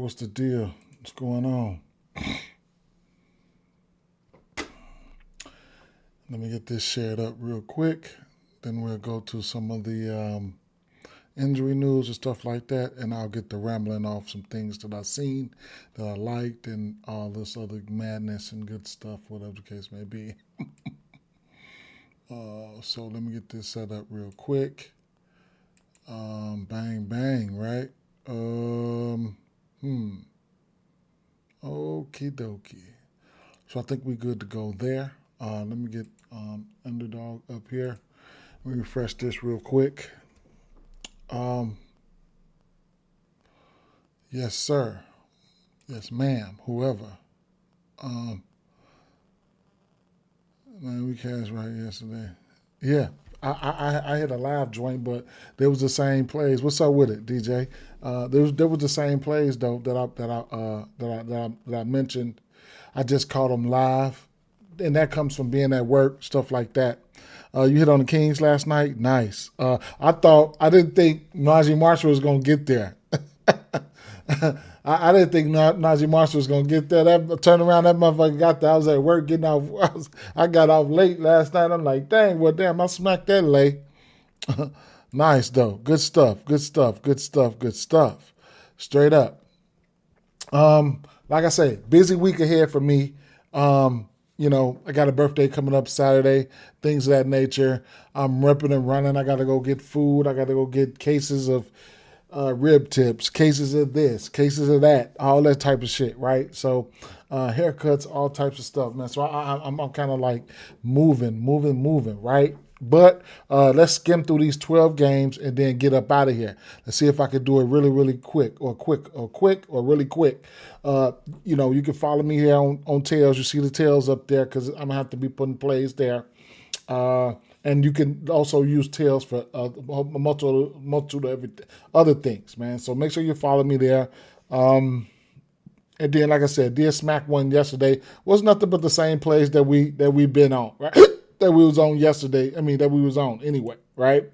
what's the deal? What's going on? Let me get this shared up real quick. Then we'll go to some of the injury news and stuff like that, and I'll get to rambling off some things that I've seen that I liked and all this other madness and good stuff, whatever the case may be. So let me get this set up real quick. Bang, bang, right? Okie dokie. So I think we're good to go there. Let me get Underdog up here. Let me refresh this real quick. Yes, sir. Yes, ma'am. Whoever. Man, we cashed right yesterday. Yeah, I hit a live joint, but there was the same plays. What's up with it, DJ? There was the same plays though that I mentioned. I just caught them live, and that comes from being at work, stuff like that. You hit on the Kings last night. Nice. I didn't think Najee Marshall was gonna get there. I didn't think Najee Marshall was gonna get there. That turn around, that motherfucker got there. I was at work getting off. I got off late last night. I'm like, dang, well, damn, I smacked that late. Nice though. Good stuff. Good stuff. Good stuff. Good stuff. Straight up. Like I say, busy week ahead for me. I got a birthday coming up Saturday, things of that nature. I'm ripping and running. I got to go get food. I got to go get cases of rib tips, cases of this, cases of that, all that type of shit, right? So haircuts, all types of stuff, man. So I'm kind of like moving, right? But let's skim through these 12 games and then get up out of here. Let's see if I could do it really, really quick or really quick. You can follow me here on Tails. You see the Tails up there because I'm going to have to be putting plays there. And you can also use Tails for a multitude of other things, man. So make sure you follow me there. And then, like I said, did smack one yesterday. Was nothing but the same plays that we've been on, right? That we was on yesterday. That we was on anyway, right?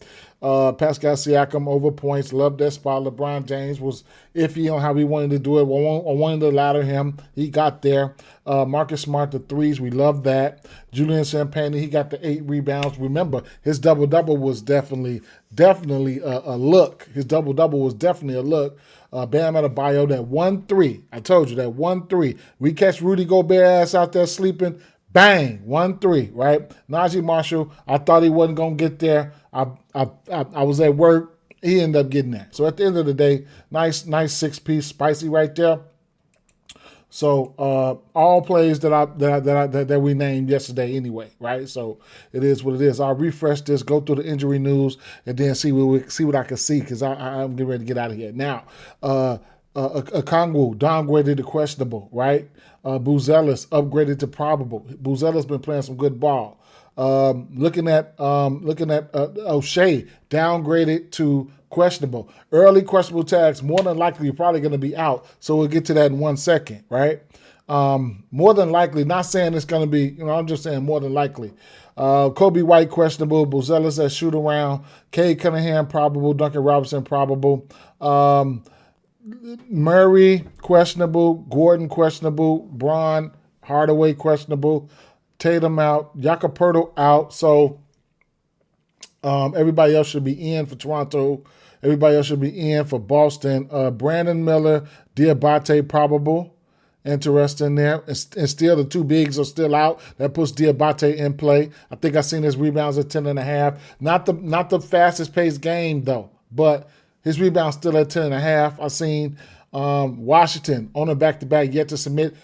Pascal Siakam over points. Loved that spot. LeBron James was iffy on how he wanted to do it. I wanted to ladder him. He got there. Marcus Smart, the threes. We love that. Julian Champagne, he got the 8 rebounds. Remember, his double-double was definitely a look. His double-double was definitely a look. Bam Adebayo, that 1-3. I told you, that 1-3. We catch Rudy Gobert ass out there sleeping. Bang, 1-3, right? Najee Marshall, I thought he wasn't going to get there. I was at work. He ended up getting there. So at the end of the day, nice 6-piece, spicy right there. So all plays that we named yesterday anyway, right? So it is what it is. I'll refresh this, go through the injury news, and then see what I can see because I'm getting ready to get out of here. Now, Okongwu downgraded to questionable, right? Buzelis upgraded to probable. Buzelis been playing some good ball. Looking at O'Shea downgraded to questionable. Early questionable tags, more than likely you're probably going to be out. So we'll get to that in 1 second, right? More than likely, not saying it's going to be, I'm just saying more than likely. Kobe White questionable. Buzelis at shoot around. Cade Cunningham probable. Duncan Robinson probable. Murray questionable, Gordon questionable, Braun Hardaway questionable, Tatum out, Jakob out. So everybody else should be in for Toronto. Everybody else should be in for Boston. Brandon Miller, Diabate probable. Interesting there. And still the 2 bigs are still out. That puts Diabate in play. I think I seen his rebounds at 10.5. Not the fastest paced game though, but his rebound's still at 10.5. I seen Washington on a back-to-back yet to submit.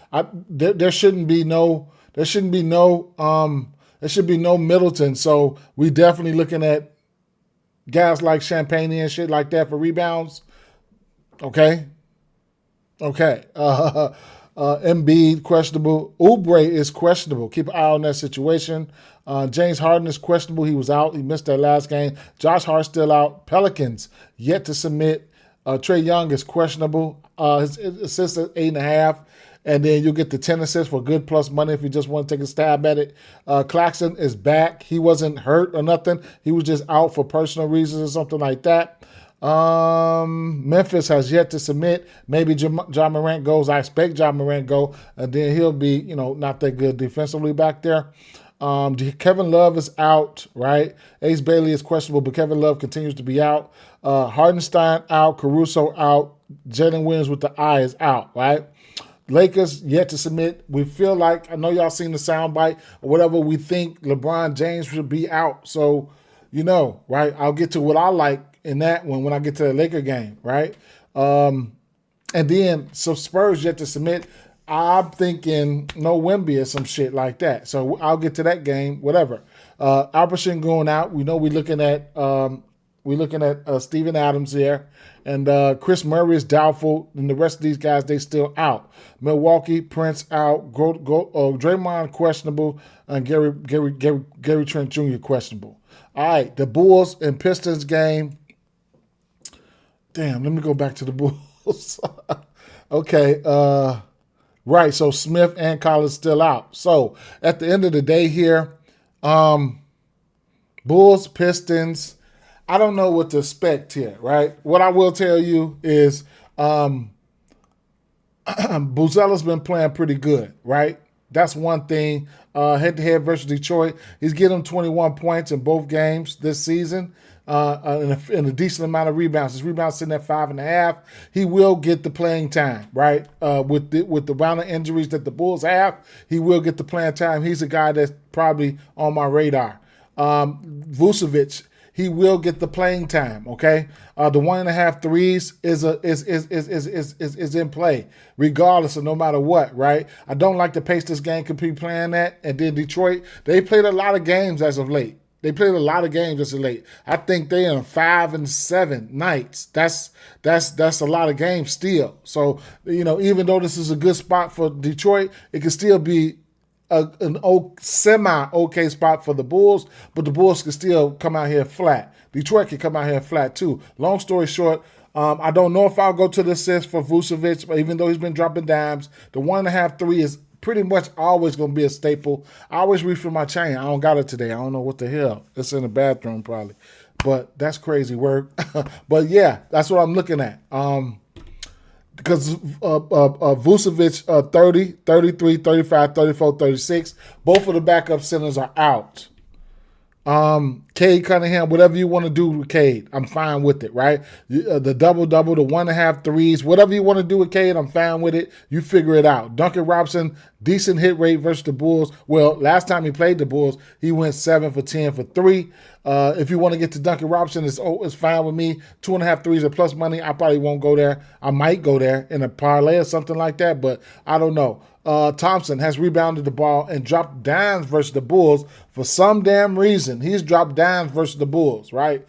There should be no Middleton. So we definitely looking at guys like Champagne and shit like that for rebounds. Okay. Embiid questionable. Oubre is questionable. Keep an eye on that situation. James Harden is questionable. He was out. He missed that last game. Josh Hart still out. Pelicans yet to submit. Trae Young is questionable. His assists at 8.5. And then you'll get the 10 assists for good plus money if you just want to take a stab at it. Claxton is back. He wasn't hurt or nothing. He was just out for personal reasons or something like that. Memphis has yet to submit. Maybe John Morant goes. I expect John Morant go, and then he'll be, not that good defensively back there. Kevin Love is out, right? Ace Bailey is questionable, but Kevin Love continues to be out. Hardenstein out. Caruso out. Jalen Williams with the eye is out, right? Lakers yet to submit. We feel like, I know y'all seen the soundbite or whatever, we think LeBron James should be out. So, right? I'll get to what I like in that one when I get to the Laker game, right? And then some Spurs yet to submit. I'm thinking no Wemby or some shit like that. So I'll get to that game, whatever. Alperson going out. We know we're looking at Steven Adams here. And Chris Murray is doubtful. And the rest of these guys, they still out. Milwaukee, Prince out. Draymond questionable. And Gary Trent Jr. questionable. All right, the Bulls and Pistons game. Damn, let me go back to the Bulls. Okay, right, so Smith and Collins still out. So at the end of the day here, Bulls, Pistons, I don't know what to expect here, right? What I will tell you is Buzella's been playing pretty good, right? That's one thing. Head-to-head versus Detroit, he's getting 21 points in both games this season. In a decent amount of rebounds. His rebounds sitting at 5.5. He will get the playing time, right? With the round of injuries that the Bulls have, he will get the playing time. He's a guy that's probably on my radar. Vucevic, he will get the playing time. Okay, the 1.5 threes is in play, regardless of no matter what, right? I don't like the pace this game could be playing at, and then Detroit, they played a lot of games as of late. They played a lot of games as of late. I think they're in 5 and 7 nights. That's a lot of games still. So, even though this is a good spot for Detroit, it can still be an semi-okay spot for the Bulls, but the Bulls can still come out here flat. Detroit can come out here flat too. Long story short, I don't know if I'll go to the assist for Vucevic, but even though he's been dropping dimes, the 1.5 3 is pretty much always going to be a staple. I always refill my chain. I don't got it today. I don't know what the hell. It's in the bathroom probably. But that's crazy work. But yeah, that's what I'm looking at. Because Vucevic 30, 33, 35, 34, 36. Both of the backup centers are out. Cade Cunningham, whatever you want to do with Cade, I'm fine with it, right? The double-double, the 1.5 threes, whatever you want to do with Cade, I'm fine with it. You figure it out. Duncan Robinson, decent hit rate versus the Bulls. Well, last time he played the Bulls, he went 7 for 10 for 3. If you want to get to Duncan Robinson, it's fine with me. 2.5 threes are plus money. I probably won't go there. I might go there in a parlay or something like that, but I don't know. Thompson has rebounded the ball and dropped dimes versus the Bulls for some damn reason. He's dropped dimes versus the Bulls, right?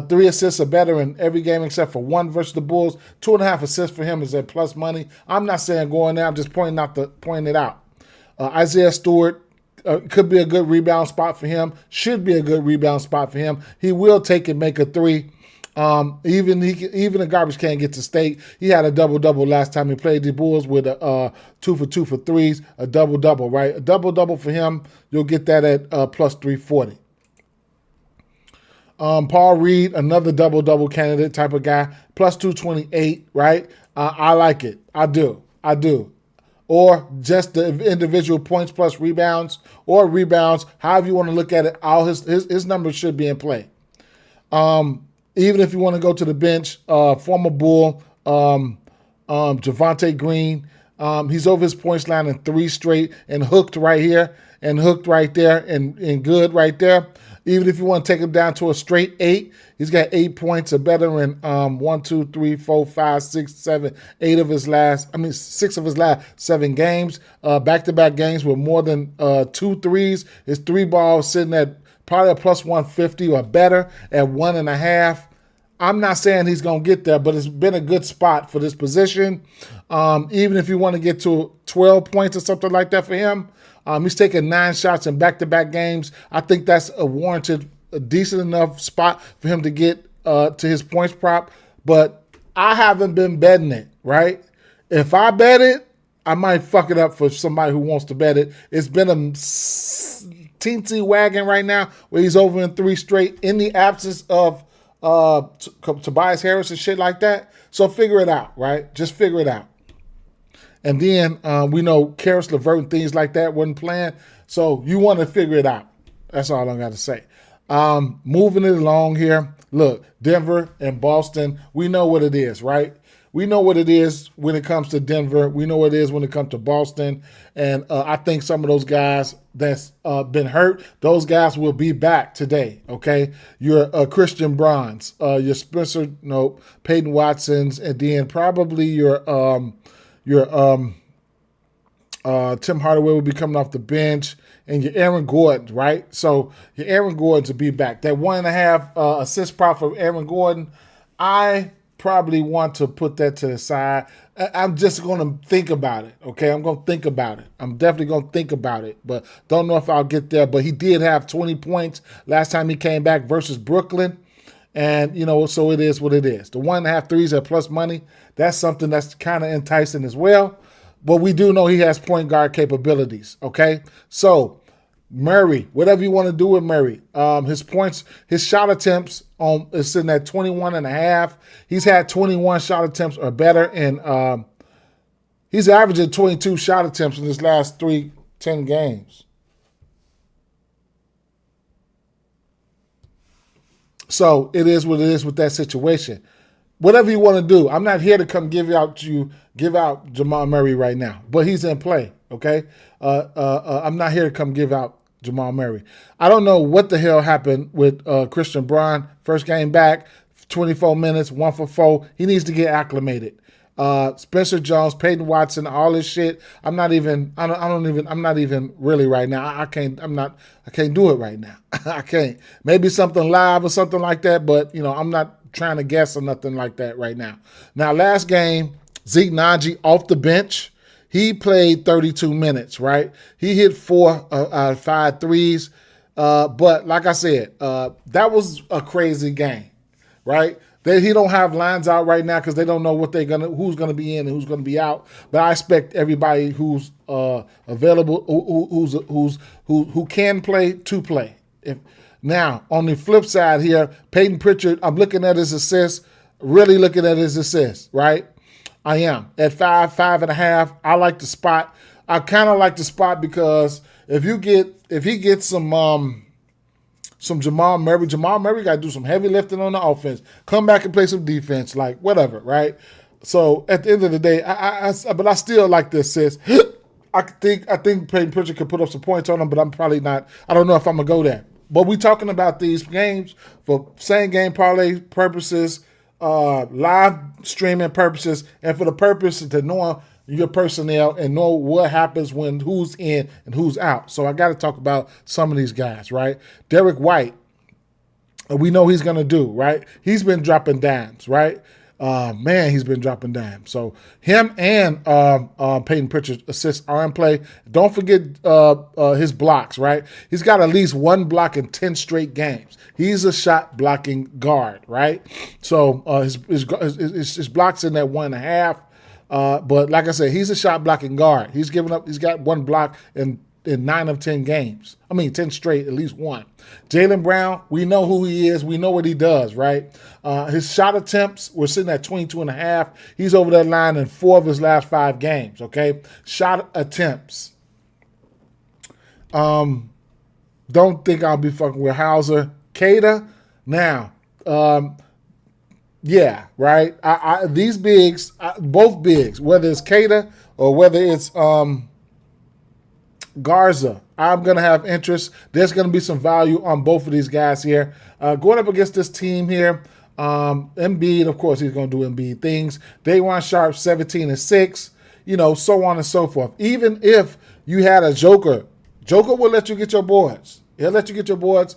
3 assists are better in every game except for 1 versus the Bulls. 2.5 assists for him is at plus money. I'm not saying going there. I'm just pointing it out. Isaiah Stewart could be a good rebound spot for him. Should be a good rebound spot for him. He will take and make a 3. Even a garbage can gets a steak. He had a double-double last time he played the Bulls with a 2 for 2 for 3s, a double-double, right? A double-double for him, you'll get that at plus 340. Paul Reed, another double-double candidate type of guy, plus 228, right? I like it. I do. Or just the individual points plus rebounds, or rebounds, however you want to look at it, all his numbers should be in play. Even if you want to go to the bench, former Bull, Javonte Green, he's over his points line in 3 straight and hooked right here and hooked right there and good right there. Even if you want to take him down to a straight 8, he's got 8 points or better in 1, 2, 3, 4, 5, 6, 7, 6 of his last 7 games. Back-to-back games with more than 2 threes. His 3 balls sitting at probably a plus 150 or better at 1.5. I'm not saying he's going to get there, but it's been a good spot for this position. Even if you want to get to 12 points or something like that for him, he's taking 9 shots in back-to-back games. I think that's a decent enough spot for him to get to his points prop. But I haven't been betting it, right? If I bet it, I might fuck it up for somebody who wants to bet it. It's been a teensy wagon right now where he's over in 3 straight in the absence of Tobias Harris and shit like that. So figure it out, right? Just figure it out. And then we know Karis LeVert and things like that wasn't playing. So you want to figure it out. That's all I got to say. Moving it along here. Look, Denver and Boston, we know what it is, right? We know what it is when it comes to Denver. We know what it is when it comes to Boston. And I think some of those guys that's been hurt, those guys will be back today, okay? Your Christian Bronze, your Spencer, Peyton Watsons, and then probably your Tim Hardaway will be coming off the bench, and your Aaron Gordon, right? So your Aaron Gordon to be back. That 1.5 assist prop for Aaron Gordon, I probably want to put that to the side. I'm just going to think about it, okay? I'm going to think about it. I'm definitely going to think about it, but don't know if I'll get there. But he did have 20 points last time he came back versus Brooklyn. And, so it is what it is. The 1.5 threes at plus money, that's something that's kind of enticing as well. But we do know he has point guard capabilities, okay? So, Murray, whatever you want to do with Murray, his points, his shot attempts is sitting at 21.5. He's had 21 shot attempts or better, and he's averaging 22 shot attempts in his last 10 games. So it is what it is with that situation. Whatever you want to do, I'm not here to come give out Jamal Murray right now, but he's in play, okay? I'm not here to come give out Jamal Murray. I don't know what the hell happened with Christian Braun. First game back, 24 minutes, 1 for 4. He needs to get acclimated. Spencer Jones, Peyton Watson, all this shit. I'm not even really right now. I can't do it right now. I can't. Maybe something live or something like that, but I'm not trying to guess or nothing like that right now. Now, last game, Zeke Naji off the bench. He played 32 minutes, right? He hit 4 out of 5 threes. But like I said, that was a crazy game, right? He don't have lines out right now because they don't know who's gonna be in and who's gonna be out. But I expect everybody who's available, who can play to play. Now on the flip side here, Peyton Pritchard, I'm looking at his assists, really looking at his assists, right? I am at 5.5. I like the spot. I kind of like the spot because if he gets some Jamal Murray got to do some heavy lifting on the offense, come back and play some defense, like whatever, right? So at the end of the day, but I still like the assist. I think Peyton Pritchard could put up some points on him, but I'm probably not. I don't know if I'm gonna go there. But we talking about these games for same game parlay purposes, live streaming purposes, and for the purpose to know your personnel and know what happens when who's in and who's out. So I got to talk about some of these guys, right? Derek White, we know he's going to do, right? He's been dropping dimes, right? He's been dropping dimes. So him and Peyton Pritchard assists are in play. Don't forget his blocks, right? He's got at least 1 block in 10 straight games. He's a shot blocking guard, right? So his blocks in that 1.5. But like I said, he's a shot blocking guard. He's got 1 block in 9 of 10 games. 10 straight, at least 1. Jaylen Brown, we know who he is. We know what he does, right? His shot attempts, we're sitting at 22.5. He's over that line in 4 of his last 5 games, okay? Shot attempts. Don't think I'll be fucking with Hauser. Cada, now, yeah, right? These bigs, both bigs, whether it's Cada or whether it's Garza, I'm going to have interest. There's going to be some value on both of these guys here. Going up against this team here, Embiid, of course, he's going to do Embiid things. Dajuan Sharp, 17-6, so on and so forth. Even if you had a Joker will let you get your boards. He'll let you get your boards.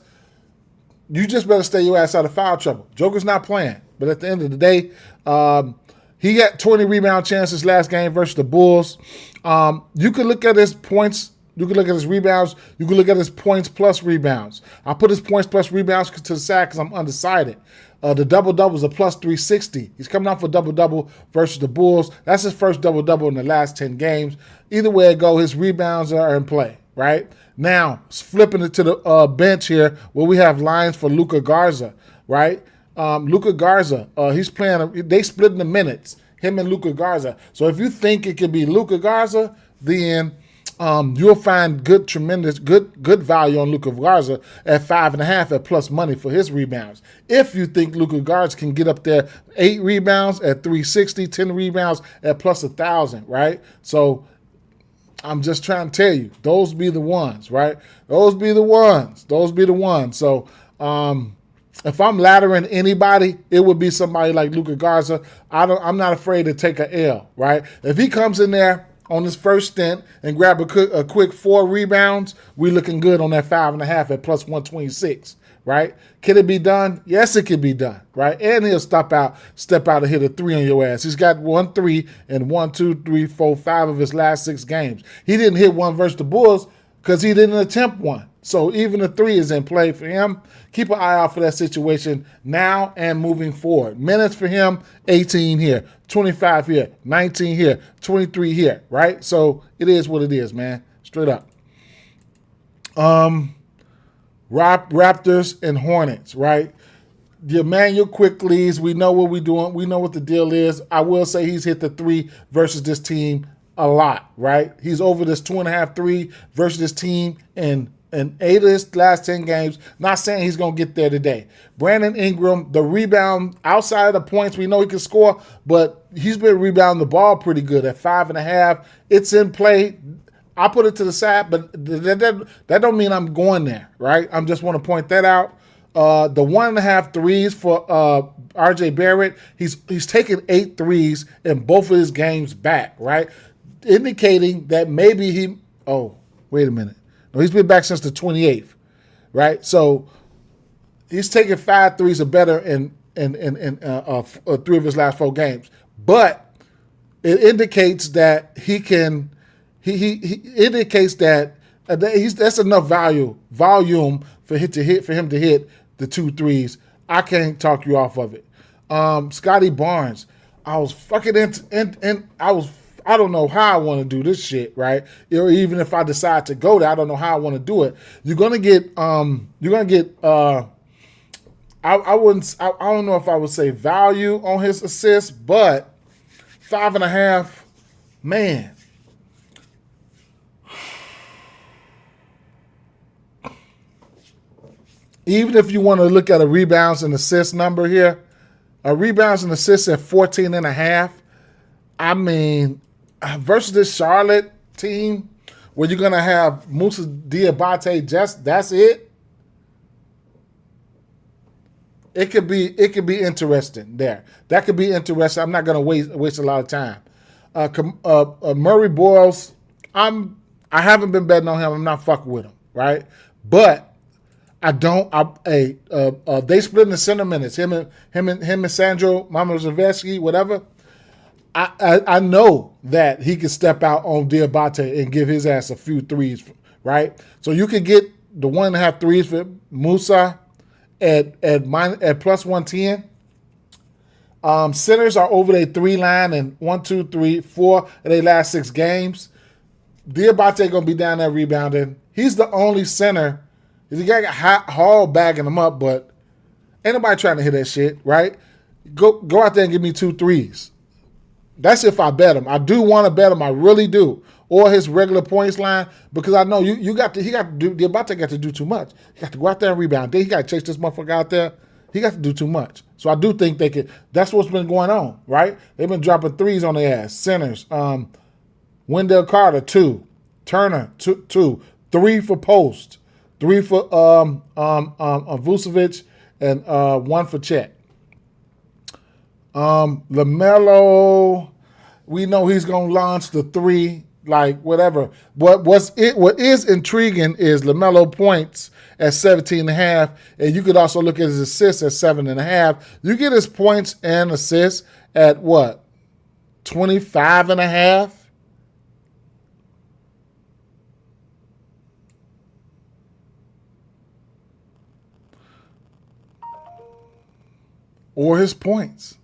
You just better stay your ass out of foul trouble. Joker's not playing. But at the end of the day, he got 20 rebound chances last game versus the Bulls. You could look at his points. You could look at his rebounds. You could look at his points plus rebounds. I put his points plus rebounds to the side because I'm undecided. The double-double is a plus 360. He's coming off a double-double versus the Bulls. That's his first double-double in the last 10 games. Either way it go, his rebounds are in play, right? Now, flipping it to the bench here where we have lines for Luka Garza, right? Luka Garza, he's playing. They splitting the minutes. Him and Luka Garza. So if you think it could be Luka Garza, then you'll find good value on Luka Garza at 5.5 at plus money for his rebounds. If you think Luka Garza can get up there 8 rebounds at 360, 10 rebounds at plus 1,000, right? So I'm just trying to tell you, those be the ones, right? Those be the ones. So if I'm laddering anybody, it would be somebody like Luka Garza. I'm not afraid to take a L, right? If he comes in there on his first stint and grab a quick 4 rebounds, we looking good on that 5.5 at plus 126, right? Can it be done? Yes, it can be done, right? And he'll step out and hit a 3 on your ass. He's got 1 3 in 1, 2, 3, 4, 5 of his last 6 games. He didn't hit one versus the Bulls because he didn't attempt one. So even a 3 is in play for him. Keep an eye out for that situation now and moving forward. Minutes for him, 18 here, 25 here, 19 here, 23 here, right? So it is what it is, man. Straight up. Raptors and Hornets, right? The Emmanuel Quickly's, we know what we're doing. We know what the deal is. I will say he's hit the 3 versus this team a lot, right? He's over this 2.5 3 versus this team in 8 of his last 10 games. Not saying he's going to get there today. Brandon Ingram, the rebound, outside of the points, we know he can score, but he's been rebounding the ball pretty good at 5.5. It's in play. I put it to the side, but that don't mean I'm going there, right? I just want to point that out. The 1.5 threes for RJ Barrett, he's taken 8 threes in both of his games back, right? Indicating that maybe wait a minute. No, he's been back since the 28th, right? So he's taken 5 threes or better in 3 of his last 4 games. But it indicates that he can. He indicates that that's enough volume for him to hit the 2 threes. I can't talk you off of it. Scotty Barnes, I don't know how I want to do this shit, right? Or even if I decide to go there, I don't know how I want to do it. I don't know if I would say value on his assists, but 5.5, man. Even if you want to look at a rebounds and assist number here, a rebounds and assists at 14.5. I mean, versus this Charlotte team, where you're gonna have Moussa Diabate, that's it. It could be interesting there. That could be interesting. I'm not gonna waste a lot of time. Murray Boyles, I haven't been betting on him. I'm not fucking with him, right? But they split in the center minutes. Him and Sandro Mamurzavetsky, whatever. I know that he could step out on Diabate and give his ass a few threes, right? So you could get the 1.5 threes for Musa at plus 110. Centers are over their 3 line and 1, 2, 3, 4 of their last 6 games. Diabate gonna be down there rebounding. He's the only center. He got Hall bagging him up, but ain't nobody trying to hit that shit, right? Go out there and give me 2 threes. That's if I bet him. I do want to bet him. I really do. Or his regular points line, because I know he got to do too much. He got to go out there and rebound. Then he got to chase this motherfucker out there. He got to do too much. So I do think they could. That's what's been going on, right? They've been dropping threes on their ass. Centers. Wendell Carter, 2. Turner, 2. 3 for Post. 3 for Vucevic, and 1 for Chet. LaMelo, we know he's gonna launch the 3, like whatever. What is intriguing is LaMelo points at 17.5, and you could also look at his assists at 7.5. You get his points and assists at what? 25.5. Or his points.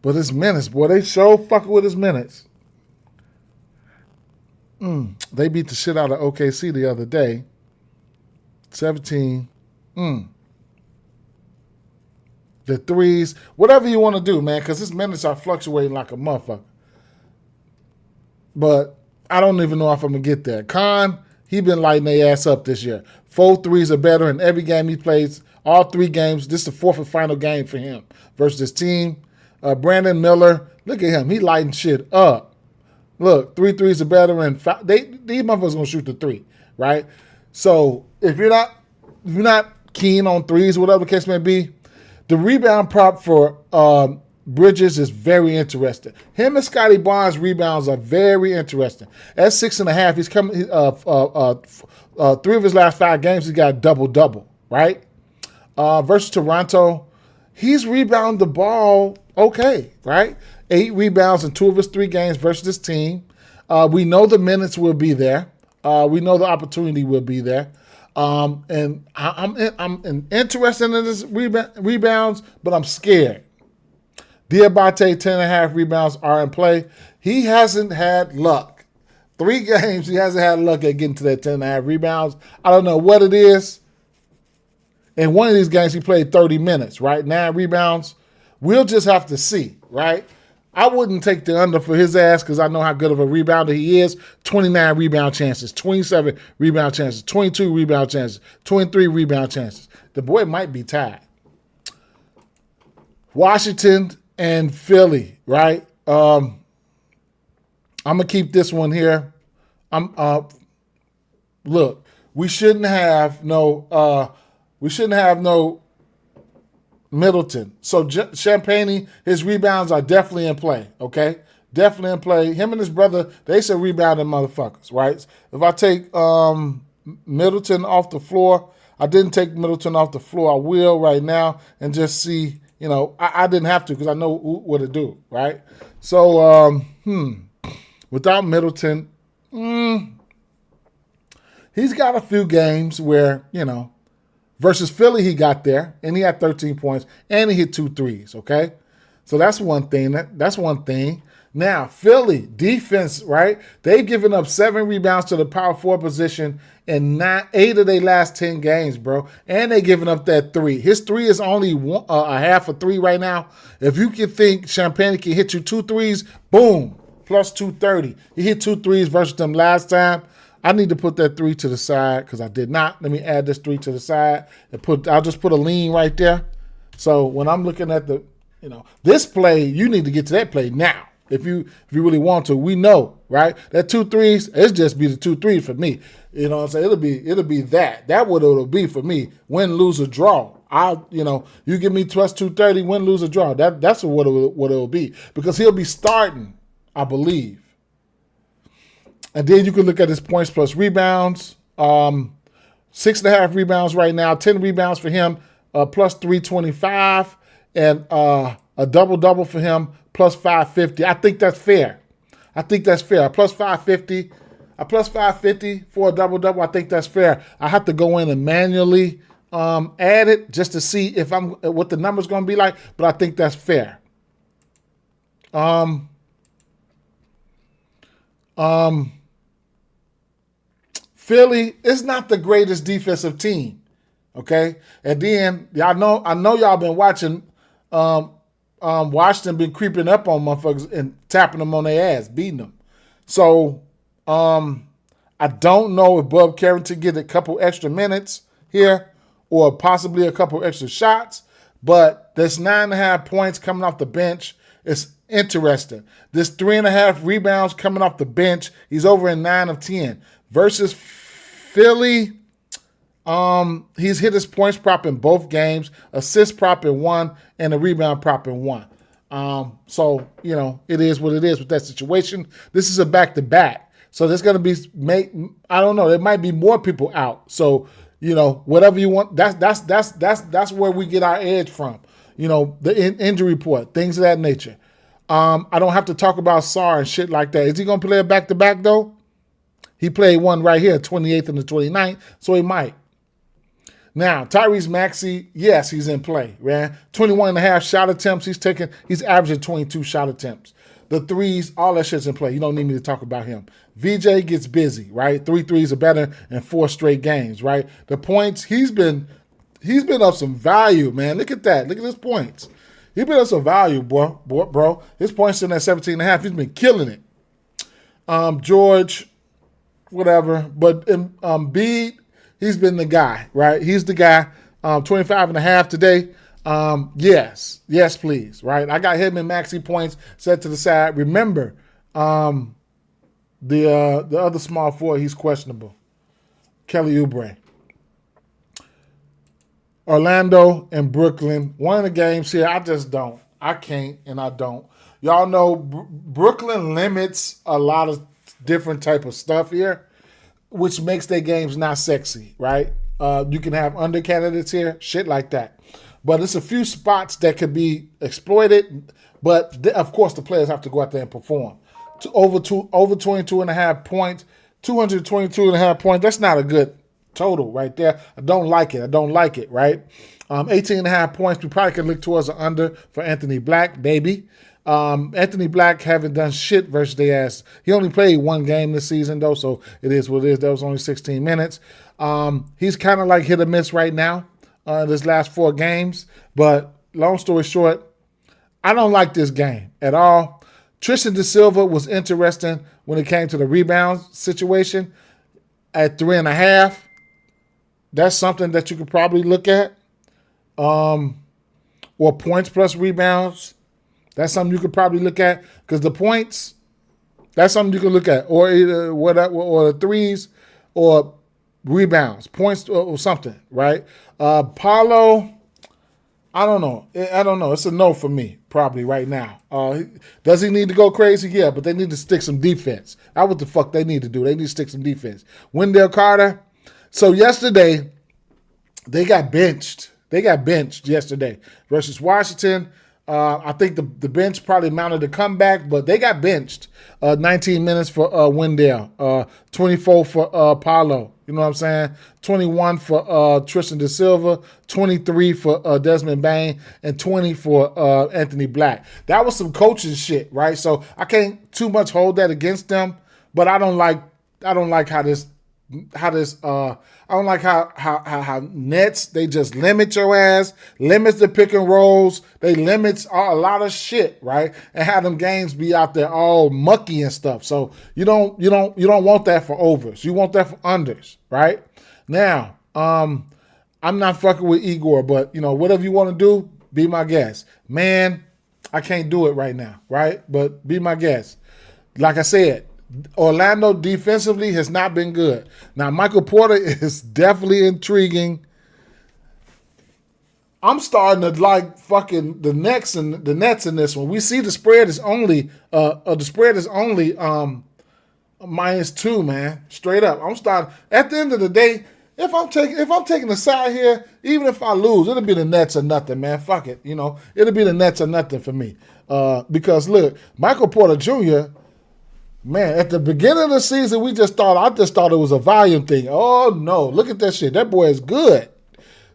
But his minutes, boy, they sure fucking with his minutes. They beat the shit out of OKC the other day. 17. the threes, whatever you want to do, man, because his minutes are fluctuating like a motherfucker. But I don't even know if I'm going to get there. Khan, he been lighting their ass up this year. 4 threes or better in every game he plays. All 3 games. This is the 4th and final game for him versus this team. Brandon Miller, look at him. He lighting shit up. Look, 3 threes or better, and these motherfuckers gonna shoot the 3, right? So if you're not keen on threes, whatever the case may be, the rebound prop for Bridges is very interesting. Him and Scotty Barnes' rebounds are very interesting. At 6.5, he's coming. 3 of his last 5 games, he got a double-double, right? Versus Toronto, he's rebounded the ball okay, right? 8 rebounds in 2 of his 3 games versus this team. We know the minutes will be there. We know the opportunity will be there. And I'm interested in this rebounds, but I'm scared. Diabate, 10.5 rebounds are in play. He hasn't had luck. 3 games, he hasn't had luck at getting to that 10.5 rebounds. I don't know what it is. In one of these games, he played 30 minutes, right? 9 rebounds. We'll just have to see, right? I wouldn't take the under for his ass because I know how good of a rebounder he is. 29 rebound chances, 27 rebound chances, 22 rebound chances, 23 rebound chances. The boy might be tied. Washington and Philly, right? I'm gonna keep this one here. Look, we shouldn't have no Middleton. So Champagne, his rebounds are definitely in play, okay? Definitely in play. Him and his brother, they said rebounding motherfuckers, right? If I take Middleton off the floor, I didn't take Middleton off the floor. I will right now and just see, I didn't have to because I know what to do, right? So, without Middleton, he's got a few games where, versus Philly, he got there, and he had 13 points, and he hit 2 threes, okay? So that's one thing. That's one thing. Now, Philly, defense, right? They've given up 7 rebounds to the power forward position in 8 of their last 10 games, bro. And they're giving up that 3. His 3 is only a half a 3 right now. If you can think Champagne can hit you 2 threes, boom, plus 230. He hit 2 threes versus them last time. I need to put that 3 to the side because I did not. Let me add this 3 to the side and I'll just put a lean right there. So when I'm looking at this play, you need to get to that play now. If you really want to, we know, right? That 2 threes, it's just be the 2 threes for me. You know what I'm saying? It'll be that. That what it'll be for me. Win, lose, or draw. You give me plus 230, win, lose, or draw. That's what it'll be. Because he'll be starting, I believe. And then you can look at his points plus rebounds. 6.5 rebounds right now, 10 rebounds for him, plus 325, and a double-double for him, plus 550. I think that's fair. A plus 550 for a double-double, I think that's fair. I have to go in and manually add it just to see what the number's going to be like, but I think that's fair. Philly is not the greatest defensive team, okay? And then I know y'all been watching. Washington been creeping up on motherfuckers and tapping them on their ass, beating them. So I don't know if Bub Carrington get a couple extra minutes here or possibly a couple extra shots, but this 9.5 points coming off the bench is interesting. This 3.5 rebounds coming off the bench, he's over in 9 of 10. Versus Philly, he's hit his points prop in both games, assist prop in 1, and a rebound prop in 1. So, it is what it is with that situation. This is a back-to-back. So there's going to be, I don't know, there might be more people out. So, whatever you want, that's where we get our edge from. The injury report, things of that nature. I don't have to talk about SAR and shit like that. Is he going to play a back-to-back, though? He played one right here, 28th and the 29th, so he might. Now, Tyrese Maxey, yes, he's in play, man. 21.5 shot attempts. He's averaging 22 shot attempts. The threes, all that shit's in play. You don't need me to talk about him. VJ gets busy, right? 3 threes are better in 4 straight games, right? The points, he's been He's been up some value, man. Look at that. Look at his points. He's been up some value, bro. His points in at 17.5. He's been killing it. George, whatever. But Bede, he's been the guy, right? He's the guy. 25.5 today. Yes, please, right? I got him in maxi points set to the side. Remember, the other small forward, he's questionable. Kelly Oubre. Orlando and Brooklyn. One of the games here, I just don't. I can't, and I don't. Y'all know Brooklyn limits a lot of different type of stuff here, which makes their games not sexy, right? You can have under candidates here, shit like that. But it's a few spots that could be exploited, but of course the players have to go out there and perform. Over 22.5 points, 222.5 points, that's not a good total right there. I don't like it, right? 18.5 points, we probably can look towards the under for Anthony Black, baby. Anthony Black haven't done shit versus their ass. He only played one game this season, though, so it is what it is. That was only 16 minutes. He's kind of like hit or miss right now in his last 4 games. But long story short, I don't like this game at all. Tristan Da Silva was interesting when it came to the rebound situation at 3.5. That's something that you could probably look at. Or points plus rebounds. That's something you could probably look at because the points, that's something you can look at, or either or the threes or rebounds, points or something, right? Paulo, I don't know. It's a no for me probably right now. Does he need to go crazy? Yeah, but they need to stick some defense. That's what the fuck they need to do. They need to stick some defense. Wendell Carter. So yesterday, they got benched. They got benched yesterday versus Washington. I think the bench probably mounted a comeback, but they got benched. 19 minutes for Wendell, 24 for Paulo. You know what I'm saying? 21 for Tristan Da Silva, 23 for Desmond Bain, and 20 for Anthony Black. That was some coaching shit, right? So I can't too much hold that against them, but I don't like I don't like how Nets, they just limit your ass, limits the pick and rolls, they limits a lot of shit, right? And have them games be out there all mucky and stuff. So you don't want that for overs. You want that for unders, right? Now, I'm not fucking with Igor, but whatever you want to do, be my guest. Man, I can't do it right now, right? But be my guest. Like I said, Orlando defensively has not been good. Now, Michael Porter is definitely intriguing. I'm starting to like fucking the Nets in this one. We see the spread is only -2, man. Straight up. I'm starting at the end of the day. If I'm taking the side here, even if I lose, it'll be the Nets or nothing, man. Fuck it. It'll be the Nets or nothing for me. Because look, Michael Porter Jr., man, at the beginning of the season, I just thought it was a volume thing. Oh, no. Look at that shit. That boy is good.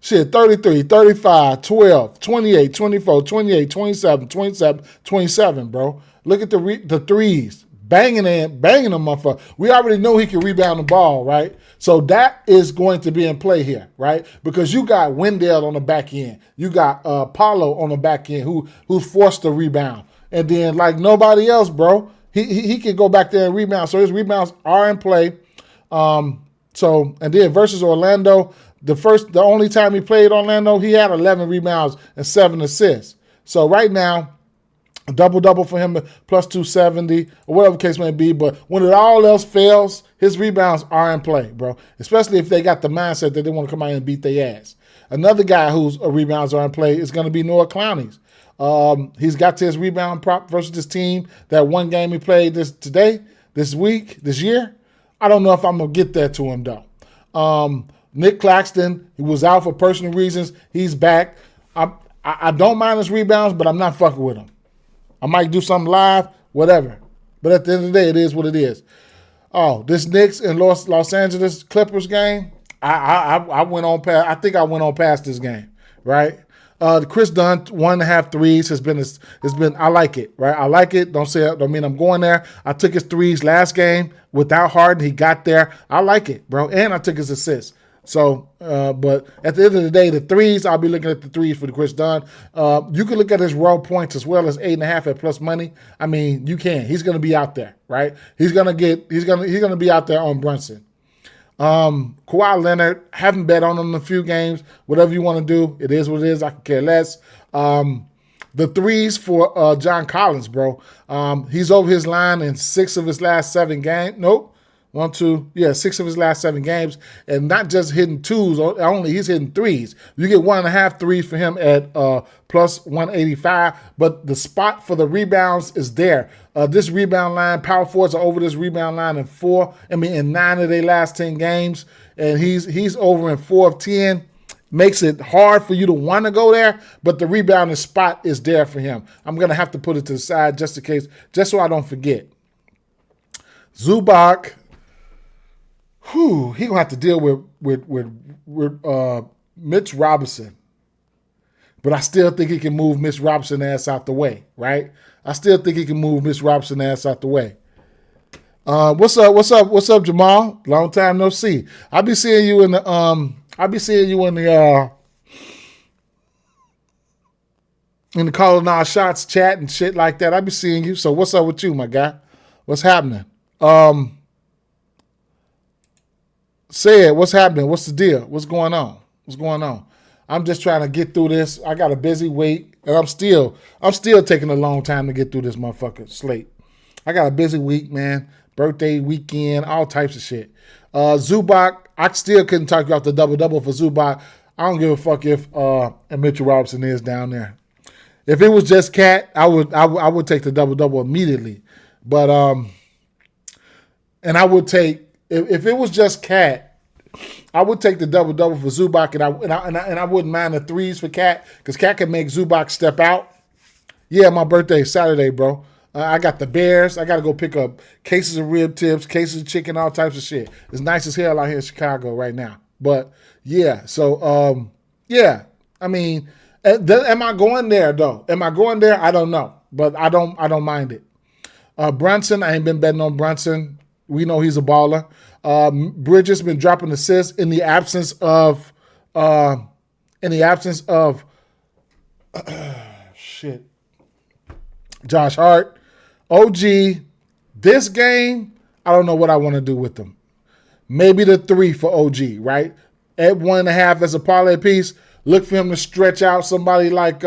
Shit, 33, 35, 12, 28, 24, 28, 27, 27, 27, bro. Look at the threes. Banging them, motherfucker. We already know he can rebound the ball, right? So that is going to be in play here, right? Because you got Wendell on the back end. You got Paulo on the back end who's forced to rebound. And then like nobody else, bro. He can go back there and rebound. So his rebounds are in play. And then versus Orlando, the only time he played Orlando, he had 11 rebounds and 7 assists. So right now, a double-double for him, plus 270, or whatever the case may be. But when it all else fails, his rebounds are in play, bro. Especially if they got the mindset that they want to come out and beat their ass. Another guy whose rebounds are in play is going to be Noah Clowney's. He's got to his rebound prop versus this team. That one game he played this year. I don't know if I'm going to get that to him, though. Nick Claxton, he was out for personal reasons. He's back. I don't mind his rebounds, but I'm not fucking with him. I might do something live, whatever. But at the end of the day, it is what it is. Oh, this Knicks and Los Angeles Clippers game, I went on past. I think I went on past this game, right? Chris Dunn 1.5 threes has been. I like it, right? I like it. Don't mean I'm going there. I took his threes last game without Harden. He got there. I like it, bro. And I took his assists. So, but at the end of the day, the threes, I'll be looking at the threes for the Chris Dunn. You can look at his raw points as well as 8.5 at plus money. I mean, you can. He's going to be out there, right? He's going to be out there on Brunson. Kawhi Leonard, haven't bet on him in a few games. Whatever you want to do, it is what it is. I can care less. The threes for John Collins, bro. He's over his line in 6 of his last 7 games. Nope. 6 of his last 7 games, and not just hitting twos, only he's hitting threes. You get 1.5 threes for him at plus 185, but the spot for the rebounds is there. This rebound line, power forwards are over this rebound line in 9 of their last 10 games, and he's over in 4 of 10. Makes it hard for you to want to go there, but the rebounding spot is there for him. I'm going to have to put it to the side just in case, just so I don't forget. Zubac. He gonna have to deal with Mitch Robinson, but I still think he can move Mitch Robinson ass out the way, right? I still think he can move Mitch Robinson ass out the way. What's up, Jamal? Long time no see. I'll be seeing you in the calling our shots chat and shit like that. I'll be seeing you. So what's up with you, my guy? What's happening? Say it. What's happening? What's the deal? What's going on? I'm just trying to get through this. I got a busy week, and I'm still taking a long time to get through this motherfucker slate. I got a busy week, man. Birthday weekend, all types of shit. Zubac, I still couldn't talk you off the double for Zubac. I don't give a fuck if Mitchell Robinson is down there. If it was just Cat, I would take the double immediately. But and I would take. If it was just Cat, I would take the double for Zubac, and I wouldn't mind the threes for Cat because Cat can make Zubac step out. Yeah, my birthday is Saturday, bro. I got the Bears. I got to go pick up cases of rib tips, cases of chicken, all types of shit. It's nice as hell out here in Chicago right now. But yeah, so yeah. I mean, am I going there though? Am I going there? I don't know, but I don't mind it. Brunson, I ain't been betting on Brunson. We know he's a baller. Bridges been dropping assists in the absence of shit. Josh Hart. OG, this game, I don't know what I want to do with them. Maybe the 3 for OG, right? At 1.5 as a parlay piece. Look for him to stretch out somebody like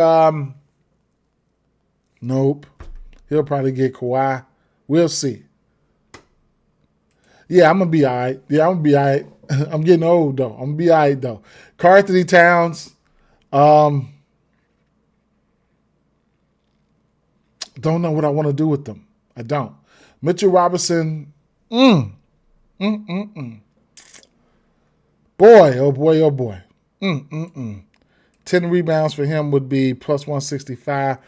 nope. He'll probably get Kawhi. We'll see. Yeah, I'm going to be all right. I'm getting old, though. I'm going to be all right, though. Carthony Towns. Don't know what I want to do with them. I don't. Mitchell Robinson. Boy, oh boy. 10 rebounds for him would be plus 165.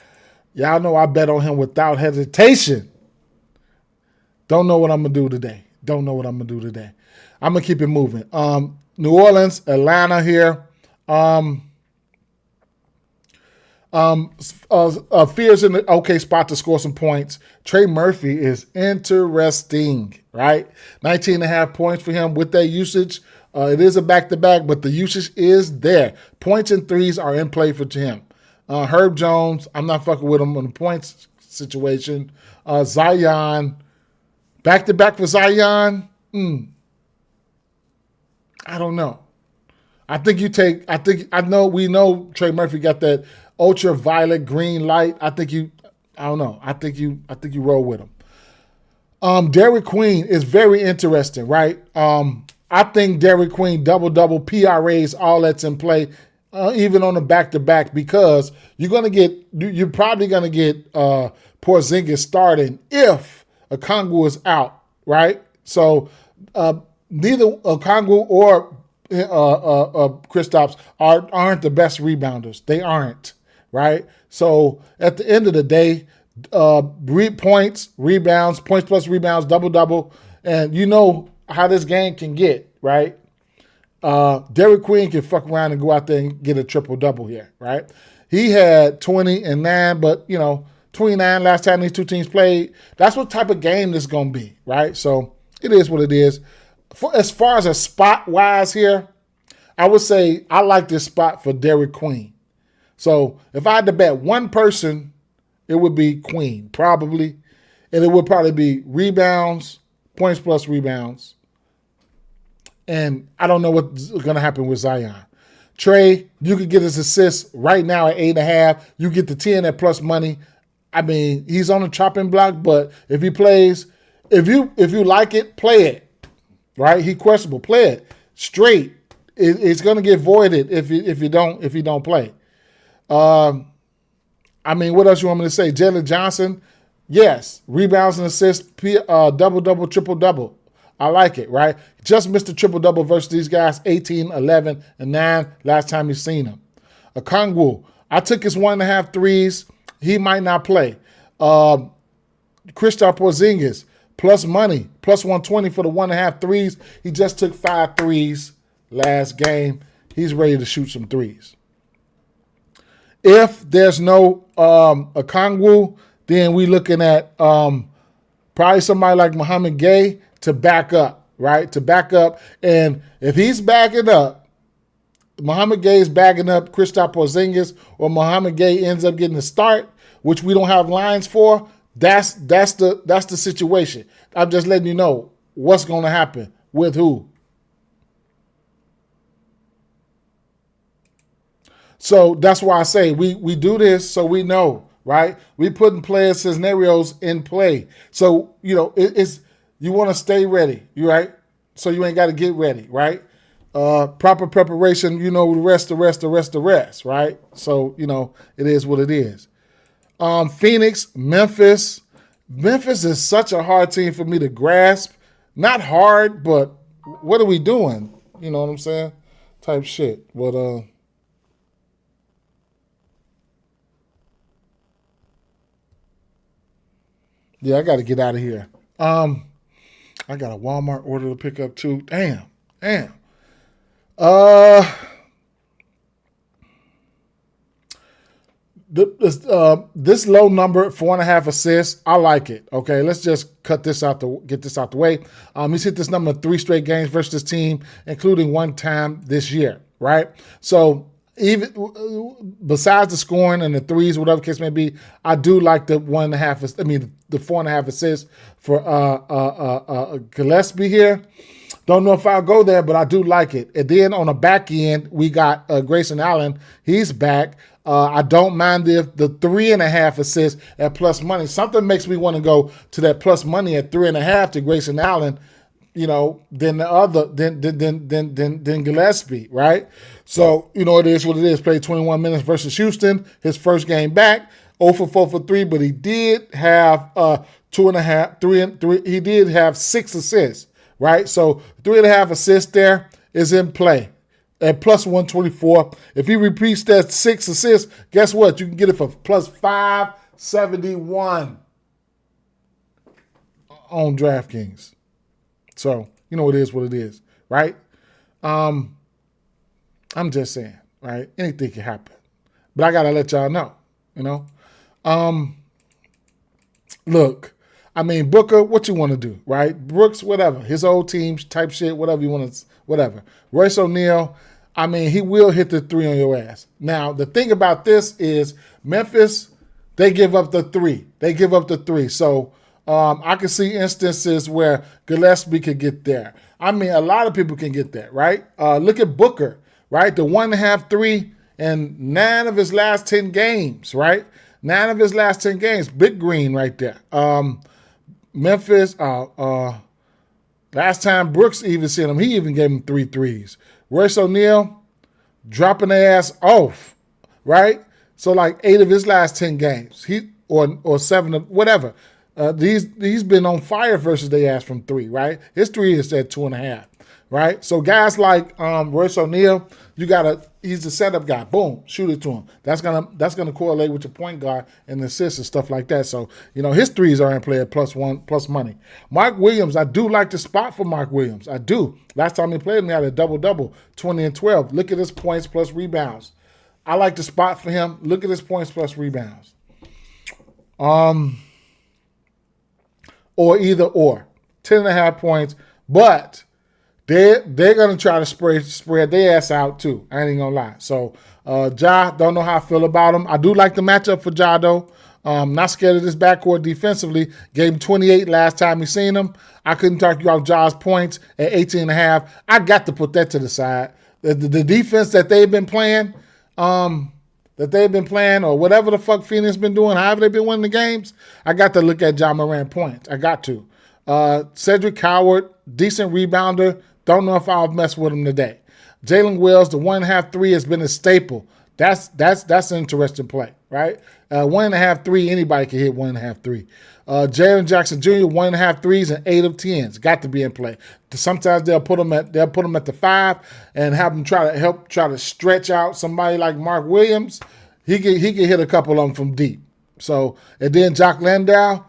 Y'all know I bet on him without hesitation. Don't know what I'm going to do today. I'm going to keep it moving. New Orleans, Atlanta here. Fear's in the okay spot to score some points. Trey Murphy is interesting, right? 19.5 points for him with that usage. It is a back-to-back, but the usage is there. Points and threes are in play for him. Herb Jones, I'm not fucking with him on the points situation. Zion, back-to-back for Zion. I don't know. We know Trey Murphy got that ultraviolet green light. I think you roll with him. Derrick Queen is very interesting, right? I think Derrick Queen double PRAs, all that's in play, even on the back-to-back, because you're probably gonna get Porzingis starting if Okongwu is out, right? So neither Okongwu or Kristaps aren't the best rebounders. They aren't, right? So at the end of the day, points, rebounds, points plus rebounds, double, and you know how this game can get, right? Derrick Queen can fuck around and go out there and get a triple-double here, right? He had 20 and 9, but, 29 last time these two teams played. That's what type of game this is going to be, right? So it is what it is. As far as a spot-wise here, I would say I like this spot for Derek Queen. So if I had to bet one person, it would be Queen, probably. And it would probably be rebounds, points plus rebounds. And I don't know what's going to happen with Zion. Trey, you could get his assist right now at 8.5. You get the 10 at plus money. I mean, he's on the chopping block, but if he plays, if you like it, play it. Right? He questionable. Play it straight. It's going to get voided if you don't play. I mean, what else you want me to say? Jalen Johnson, yes, rebounds and assists, double, triple-double. I like it, right? Just missed a triple-double versus these guys, 18, 11, and 9 last time you seen him. Okongwu, I took his 1.5 threes. He might not play. Kristaps Porzingis, plus money, plus 120 for the 1.5 threes. He just took 5 threes last game. He's ready to shoot some threes. If there's no Okongwu, then we looking at probably somebody like Muhammad Gay to back up, right? To back up. And if he's backing up, Muhammad Gay is backing up Kristaps Porzingis, or Muhammad Gay ends up getting a start, which we don't have lines for, that's the situation. I'm just letting you know what's going to happen with who. So that's why I say we do this so we know, right? We putting player scenarios in play. So, it's you want to stay ready, right? So you ain't got to get ready, right? Proper preparation, the rest, right? So, it is what it is. Phoenix, Memphis. Memphis is such a hard team for me to grasp. Not hard, but what are we doing? You know what I'm saying? Type shit. But, yeah, I got to get out of here. I got a Walmart order to pick up too. Damn. This low number, 4.5 assists, I like it. Okay, let's just get this out the way. He's hit this number 3 straight games versus this team, including one time this year, right? So even besides the scoring and the threes, whatever case may be, I do like the 1.5. I mean, the 4.5 assists for Gillespie here. Don't know if I'll go there, but I do like it. And then on the back end, we got Grayson Allen. He's back. I don't mind the 3.5 assists at plus money. Something makes me want to go to that plus money at 3.5 to Grayson Allen, than the other than Gillespie, right? So, it is what it is. Played 21 minutes versus Houston, his first game back, 0 for 4 for 3, but he did have 2.5, 3 and 3. He did have 6 assists, right? So 3.5 assists there is in play at plus 124. If he repeats that 6 assists, guess what? You can get it for plus 571 on DraftKings. So, it is what it is, right? I'm just saying, right? Anything can happen. But I got to let y'all know, Look, I mean, Booker, what you want to do, right? Brooks, whatever. His old teams type shit, whatever you want to, whatever. Royce O'Neal, I mean, he will hit the 3 on your ass. Now, the thing about this is Memphis, they give up the 3. So, I can see instances where Gillespie could get there. I mean, a lot of people can get there, right? Look at Booker, right? The 1.5 3 and 9 of his last 10 games, right? 9 of his last 10 games. Big green right there. Memphis, last time Brooks even seen him, he even gave him 3 threes. Royce O'Neal dropping their ass off, right? So like 8 of his last 10 games, or 7 of whatever. He's been on fire versus they ass from 3, right? His 3 is at 2.5, right? So guys like Royce O'Neal, he's the setup guy. Boom, shoot it to him. That's gonna correlate with your point guard and assists and stuff like that. So his 3s are in play at plus money. Mark Williams, I do like the spot for Mark Williams. I do. Last time he played, he had a double, 20 and 12. Look at his points plus rebounds. I like the spot for him. Look at his points plus rebounds. Or either or. 10.5 points, but they're gonna try to spread their ass out too. I ain't gonna lie. So Ja, don't know how I feel about him. I do like the matchup for Ja though. Not scared of this backcourt defensively. Gave him 28 last time we seen him. I couldn't talk you off Ja's points at 18.5. I got to put that to the side. The defense that they've been playing, or whatever the fuck Phoenix been doing, however they've been winning the games, I got to look at Ja Morant points. I got to. Cedric Howard, decent rebounder. Don't know if I'll mess with him today. Jalen Wells, the 1.5 3 has been a staple. That's an interesting play, right? 1.5 3, anybody can hit 1.5 3. Jaren Jackson Jr., 1.5 threes and 8 of 10s. Got to be in play. Sometimes they'll put them at the 5 and have them try to stretch out somebody like Mark Williams. He can hit a couple of them from deep. So, and then Jock Landau,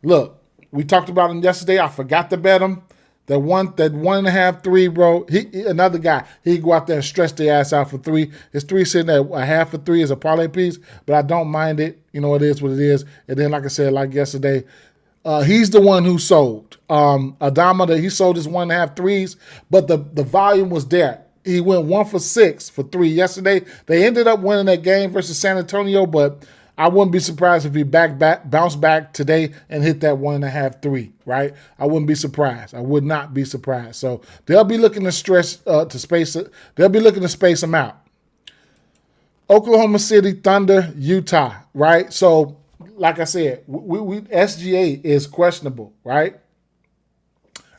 look, we talked about him yesterday. I forgot to bet him. That 1.5 3, bro. He another guy. He go out there and stretch the ass out for 3. His 3 sitting at a half of 3 is a parlay piece, but I don't mind it. You know, it is what it is. And then, like I said, like yesterday, he's the one who sold. Adama, he sold his 1.5 threes, but the volume was there. He went 1 for 6 for 3 yesterday. They ended up winning that game versus San Antonio, but I wouldn't be surprised if he bounce back today and hit that 1.5 3, right? I wouldn't be surprised. I would not be surprised. So they'll be looking to space him out. Oklahoma City Thunder, Utah, right? So like I said, we SGA is questionable, right?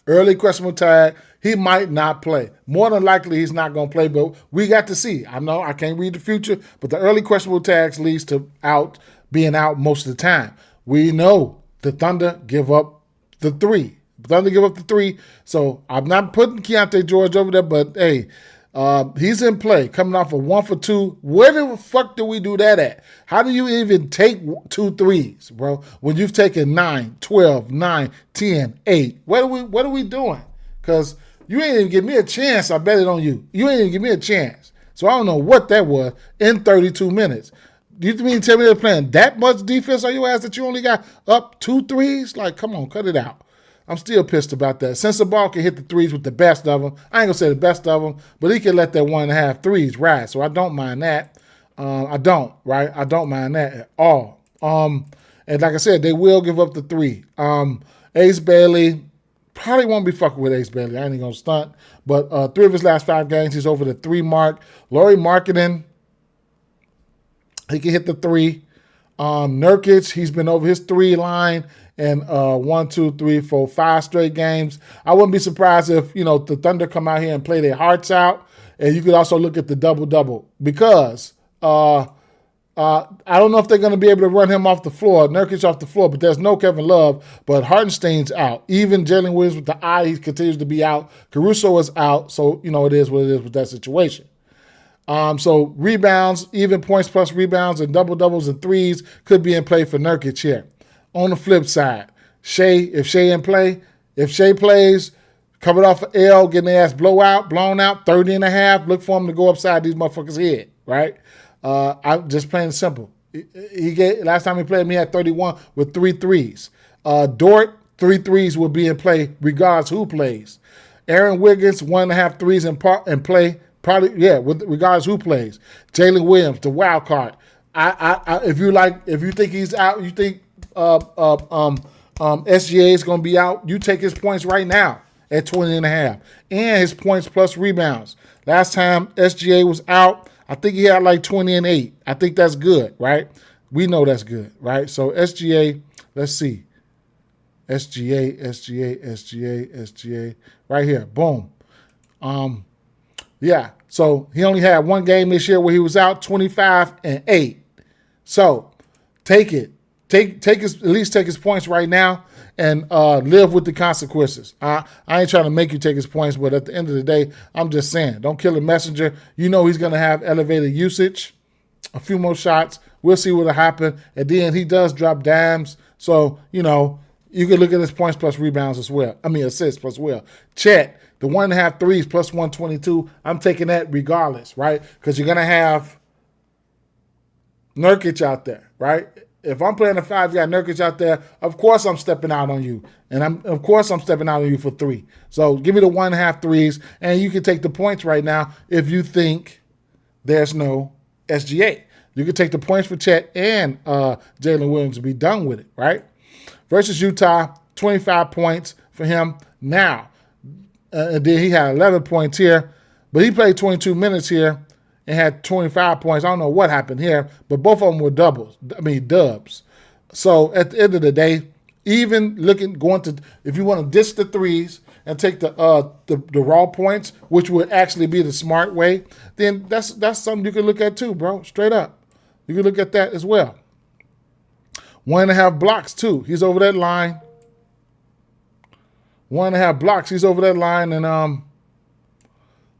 Early questionable tag. He might not play. More than likely, he's not going to play, but we got to see. I know I can't read the future, but the early questionable tags leads to being out most of the time. We know the Thunder give up the 3. So I'm not putting Keontae George over there, but hey, he's in play, coming off a 1 for 2. Where the fuck do we do that at? How do you even take 2 threes, bro, when you've taken 9, 12, 9, 10, 8? What are we doing? Because you ain't even give me a chance. I bet it on you. You ain't even give me a chance. So I don't know what that was in 32 minutes. Do you mean to tell me they're playing that much defense on your ass that you only got up 2 threes? Like, come on, cut it out. I'm still pissed about that. Since the ball can hit the threes with the best of them, I ain't going to say the best of them, but he can let that 1.5 threes ride. So I don't mind that. I don't mind that at all. And like I said, they will give up the 3. Ace Bailey, probably won't be fucking with Ace Bailey. I ain't even going to stunt. But 3 of his last 5 games, he's over the 3 mark. Lauri Markkanen, he can hit the 3. Nurkic, he's been over his 3 line and 1, 2, 3, 4, 5 straight games. I wouldn't be surprised if, the Thunder come out here and play their hearts out. And you could also look at the double-double because I don't know if they're going to be able to run him off the floor, Nurkic off the floor, but there's no Kevin Love, but Hartenstein's out. Even Jalen Williams with the eye, he continues to be out. Caruso is out, so, it is what it is with that situation. So rebounds, even points plus rebounds and double-doubles and 3s could be in play for Nurkic here. On the flip side, if Shea plays, coming off an L, getting their ass blown out, 30.5, look for him to go upside these motherfuckers' head, right? I'm just playing simple. Last time he played, he had 31 with 3 threes. Dort, 3 threes will be in play regardless who plays. Aaron Wiggins, 1.5 threes in play. Probably, yeah, regardless who plays. Jalen Williams, the wild card. If you think he's out, you think SGA is going to be out, you take his points right now at 20.5 and his points plus rebounds. Last time SGA was out, I think he had like 20 and 8. I think that's good, right? We know that's good, right? So SGA, let's see. SGA, right here. Boom. Yeah. So he only had 1 game this year where he was out 25 and 8. So take it. At least take his points right now and live with the consequences. I ain't trying to make you take his points, but at the end of the day, I'm just saying, don't kill a messenger. He's going to have elevated usage, a few more shots. We'll see what'll happen. At the end, he does drop dimes. So, you can look at his points plus rebounds as well. Assists plus well. Chet, the 1.5 threes plus 122. I'm taking that regardless, right? Because you're going to have Nurkic out there, right? if I'm playing a 5, you got Nurkic out there, of course I'm stepping out on you. And of course I'm stepping out on you for 3. So give me the 1.5 threes, and you can take the points right now if you think there's no SGA. You can take the points for Chet and Jalen Williams to be done with it, right? Versus Utah, 25 points for him now. And then he had 11 points here, but he played 22 minutes here and had 25 points. I don't know what happened here, but both of them were dubs. So at the end of the day, even if you want to ditch the threes and take the raw points, which would actually be the smart way, then that's something you can look at too, bro. Straight up. You can look at that as well. 1.5 blocks too. He's over that line. 1.5 blocks. He's over that line, and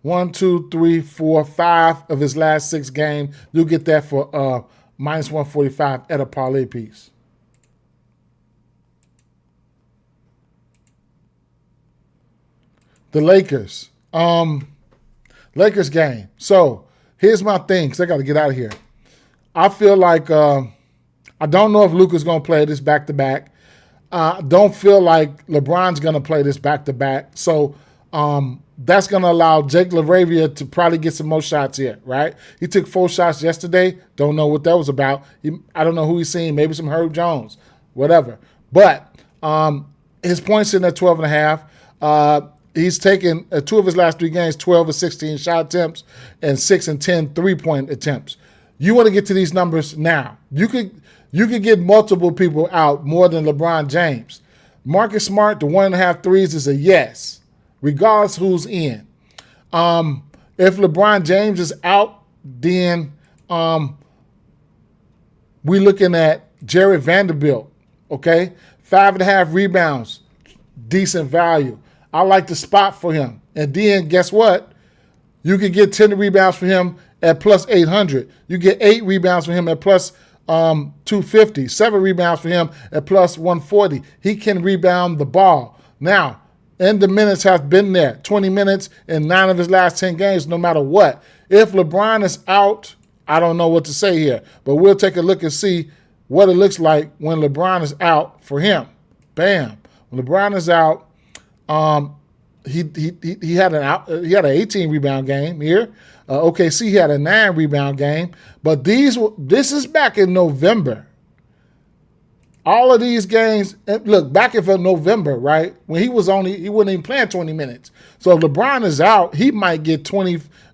1, 2, 3, 4, 5 of his last 6 games. You'll get that for minus 145 at a parlay piece. The Lakers. Lakers game. So here's my thing, because I got to get out of here. I feel like I don't know if Luka's going to play this back-to-back. Don't feel like LeBron's going to play this back-to-back. So that's going to allow Jake LaRavia to probably get some more shots here, right? He took 4 shots yesterday. Don't know what that was about. I don't know who he's seen. Maybe some Herb Jones, whatever. But his points sitting at 12.5. He's taken 2 of his last 3 games, 12 of 16 shot attempts and 6 and 10 3-point attempts. You want to get to these numbers now. You could get multiple people out more than LeBron James. Marcus Smart, the 1.5 threes is a yes, regardless who's in. If LeBron James is out, then we're looking at Jared Vanderbilt, okay? 5.5 rebounds, decent value. I like the spot for him. And then guess what? You can get 10 rebounds for him at plus 800. You get 8 rebounds for him at plus 250. 7 rebounds for him at plus 140. He can rebound the ball. Now, and the minutes have been there. 20 minutes in 9 of his last 10 games, no matter what. If LeBron is out, I don't know what to say here. But we'll take a look and see what it looks like when LeBron is out for him. Bam. When LeBron is out, he had an 18 rebound game here. OKC had a 9 rebound game, but this is back in November. All of these games, look, back in November, right? When he wasn't even playing 20 minutes. So if LeBron is out, he might get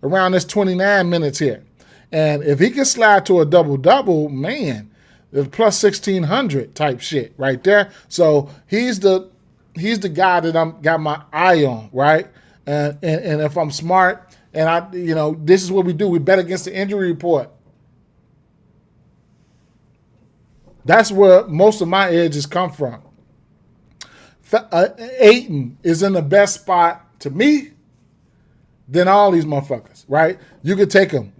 around this 29 minutes here. And if he can slide to a double-double, man, it's plus 1,600 type shit right there. So he's the guy that I'm got my eye on, right? And if I'm smart, and this is what we do. We bet against the injury report. That's where most of my edges come from. Ayton is in the best spot to me than all these motherfuckers, right? You could take him.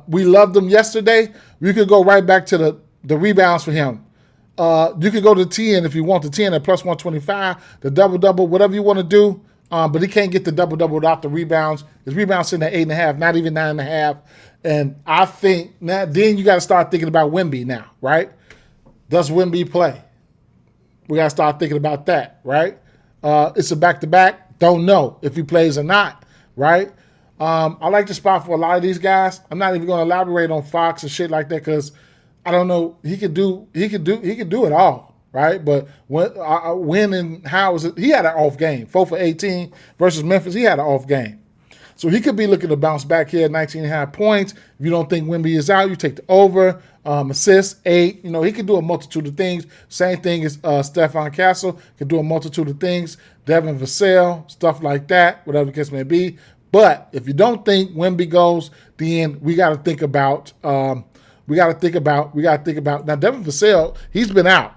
We loved him yesterday. We could go right back to the rebounds for him. You could go to 10 if you want the 10 at plus 125, the double-double, whatever you want to do. But he can't get the double-double without the rebounds. His rebounds sitting at 8.5, not even 9.5. And I think then you got to start thinking about Wemby now, right? Does Wemby play? We got to start thinking about that, right? It's a back-to-back. Don't know if he plays or not, right? I like the spot for a lot of these guys. I'm not even going to elaborate on Fox and shit like that because I don't know. He could do it all, right? But when and how is it? He had an off game. 4 for 18 versus Memphis. He had an off game. So he could be looking to bounce back here at 19.5 points. If you don't think Wemby is out, you take the over. Assists, 8. He could do a multitude of things. Same thing as Stephon Castle. Could do a multitude of things. Devin Vassell, stuff like that, whatever the case may be. But if you don't think Wemby goes, then we got to think about now Devin Vassell, he's been out.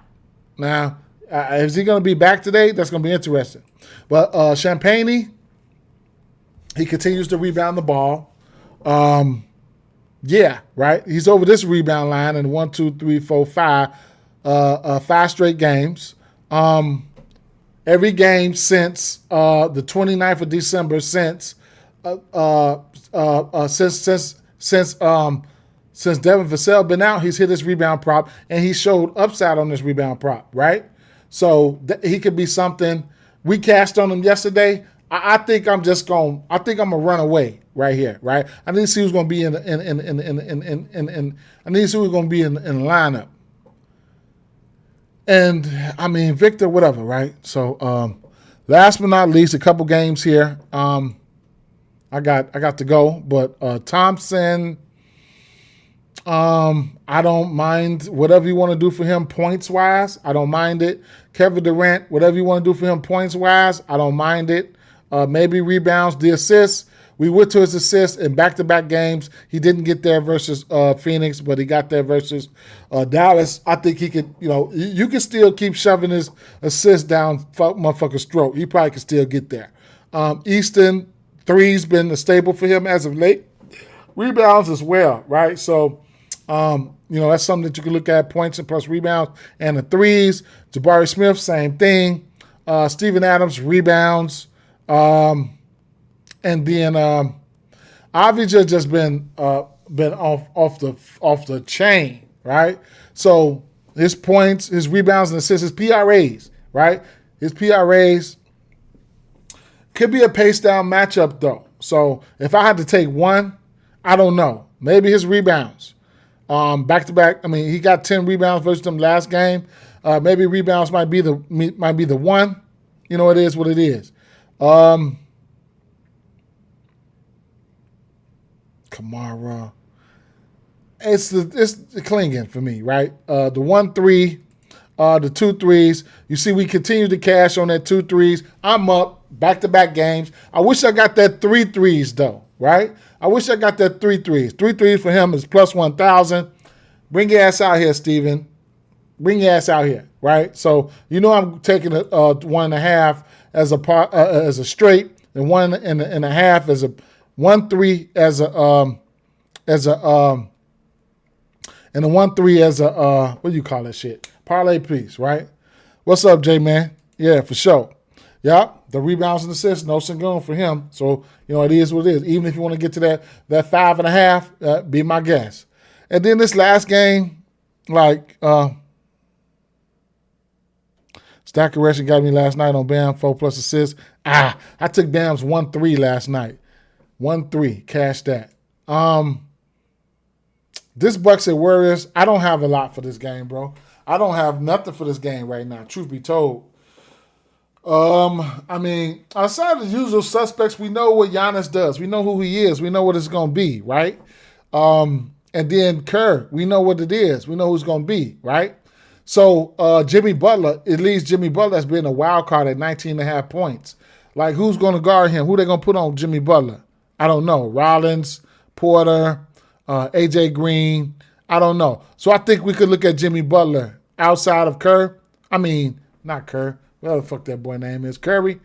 Now, is he going to be back today? That's going to be interesting. But Champagne, he continues to rebound the ball. Yeah, right. He's over this rebound line in 1, 2, 3, 4, 5, 5 straight games. Every game since the 29th of December, since Since Devin Vassell been out, he's hit his rebound prop, and he showed upside on this rebound prop, right? So he could be something. We cashed on him yesterday. I think I'm just going. I think I'm gonna run away right here, right? I need to see who's gonna be in. I need to see who's gonna be in the lineup. And I mean Victor, whatever, right? So last but not least, a couple games here. I got to go, but Thompson. I don't mind whatever you want to do for him points wise. I don't mind it. Kevin Durant, whatever you want to do for him points wise, I don't mind it. Maybe rebounds, the assists. We went to his assists in back-to-back games. He didn't get there versus Phoenix, but he got there versus Dallas. I think he could, you can still keep shoving his assist down motherfucker's throat. He probably could still get there. Easton, three's been a staple for him as of late. Rebounds as well, right? So, that's something that you can look at, points and plus rebounds. And the threes, Jabari Smith, same thing. Steven Adams, rebounds. And then Avdija just been off the chain, right? So his points, his rebounds and assists, his PRAs, right? His PRAs could be a pace down matchup though. So if I had to take one, I don't know. Maybe his rebounds. Back to back. I mean, he got 10 rebounds versus them last game. Maybe rebounds might be the one. It is what it is. Kamara. It's the clinging for me, right? The 1-3, the 2 threes. You see, we continue to cash on that 2 threes. I'm up back-to-back games. I wish I got that 3 threes though, right? I wish I got that 3 threes. 3 threes for him is plus 1,000. Bring your ass out here, Steven. Bring your ass out here, right? So I'm taking a 1.5 as a straight, and 1.5 as a 1-3 and the 1-3 as a what do you call that shit? Parlay piece, right? What's up, J man? Yeah, for sure. Yeah, the rebounds and assists, no Sengun for him. So it is what it is. Even if you want to get to that 5.5, be my guest. And then this last game, Stack Correction got me last night on Bam 4 plus assists. I took Bam's 1-3 last night. 1-3, cash that. This Bucks and Warriors, I don't have a lot for this game, bro. I don't have nothing for this game right now, truth be told. I mean, outside of the usual suspects, we know what Giannis does. We know who he is. We know what it's going to be, right? And then Kerr, we know what it is. We know who's going to be, right? So Jimmy Butler, it leaves Jimmy Butler as being a wild card at 19.5 points. Like, who's going to guard him? Who they going to put on Jimmy Butler? I don't know. Rollins, Porter, AJ Green. I don't know. So I think we could look at Jimmy Butler outside of Kerr. I mean, not Kerr. Whatever the fuck that boy name is. Curry.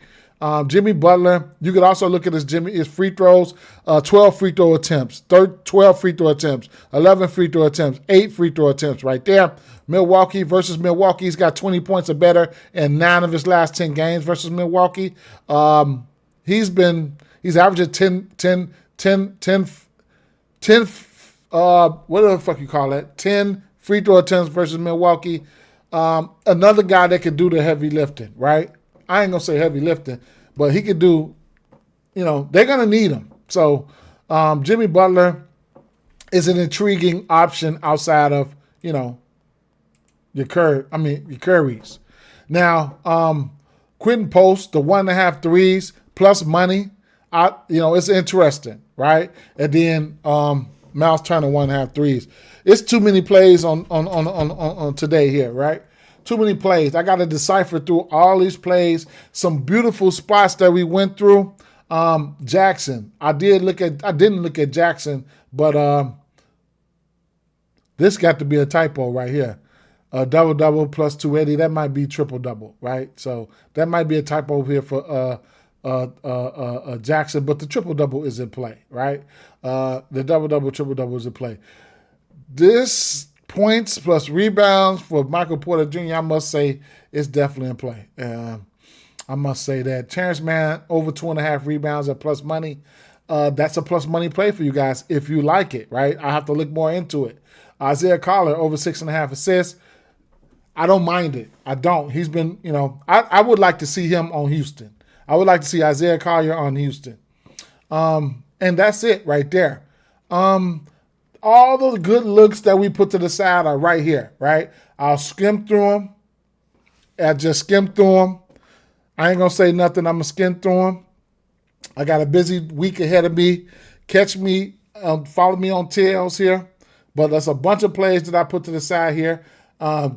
Jimmy Butler. You could also look at his free throws. 12 free throw attempts. 12 free throw attempts. 11 free throw attempts. 8 free throw attempts right there. Milwaukee versus Milwaukee. He's got 20 points or better in 9 of his last 10 games versus Milwaukee. He's averaging 10 whatever the fuck you call that, 10 free throw attempts versus Milwaukee. Another guy that could do the heavy lifting, right? I ain't going to say heavy lifting, but he could do, they're going to need him. So Jimmy Butler is an intriguing option outside of, your Currys. Now, Quentin Post, the 1.5 threes plus money, it's interesting, right? And then Miles Turner 1.5 threes. It's too many plays on today here, right? Too many plays. I got to decipher through all these plays. Some beautiful spots that we went through. Jackson. I didn't look at Jackson, but this got to be a typo right here. Double plus 280. That might be triple-double, right? So that might be a typo here for Jackson, but the triple-double is in play, right? The double-double, triple-double is in play. This points plus rebounds for Michael Porter Jr., I must say, is definitely in play. I must say that. Terrence Mann, over 2.5 rebounds at plus money. that's a plus money play for you guys if you like it, right? I have to look more into it. Isaiah Collier over 6.5 assists. I don't mind it. I don't. He's been, I would like to see him on Houston. I would like to see Isaiah Collier on Houston. And that's it right there. All those good looks that we put to the side are right here, right? I'll skim through them. I just skim through them. I ain't going to say nothing. I'm going to skim through them. I got a busy week ahead of me. Catch me, follow me on Tails here. But there's a bunch of plays that I put to the side here.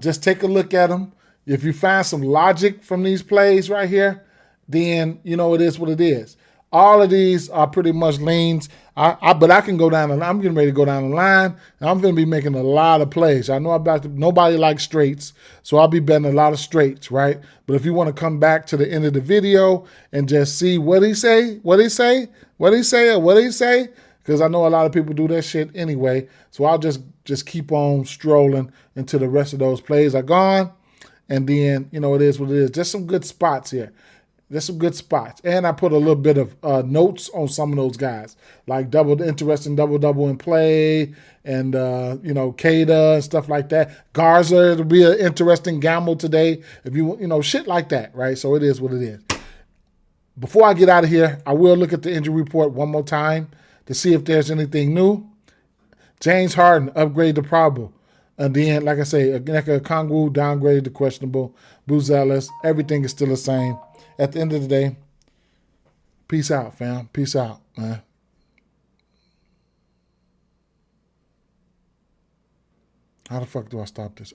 Just take a look at them. If you find some logic from these plays right here, then it is what it is. All of these are pretty much leans. But I can go down and I'm getting ready to go down the line. And I'm going to be making a lot of plays. I know nobody likes straights, so I'll be betting a lot of straights, right? But if you want to come back to the end of the video and just see what he say, because I know a lot of people do that shit anyway. So I'll just keep on strolling until the rest of those plays are gone. And then, it is what it is. Just some good spots here. There's some good spots. And I put a little bit of notes on some of those guys, like interesting double in play and, Kada and stuff like that. Garza, it'll be an interesting gamble today. If you shit like that, right? So it is what it is. Before I get out of here, I will look at the injury report one more time to see if there's anything new. James Harden upgraded to probable. And then, like I say, Onyeka Okongwu downgraded to questionable. Bruce Ellis, everything is still the same. At the end of the day, peace out, fam. Peace out, man. How the fuck do I stop this?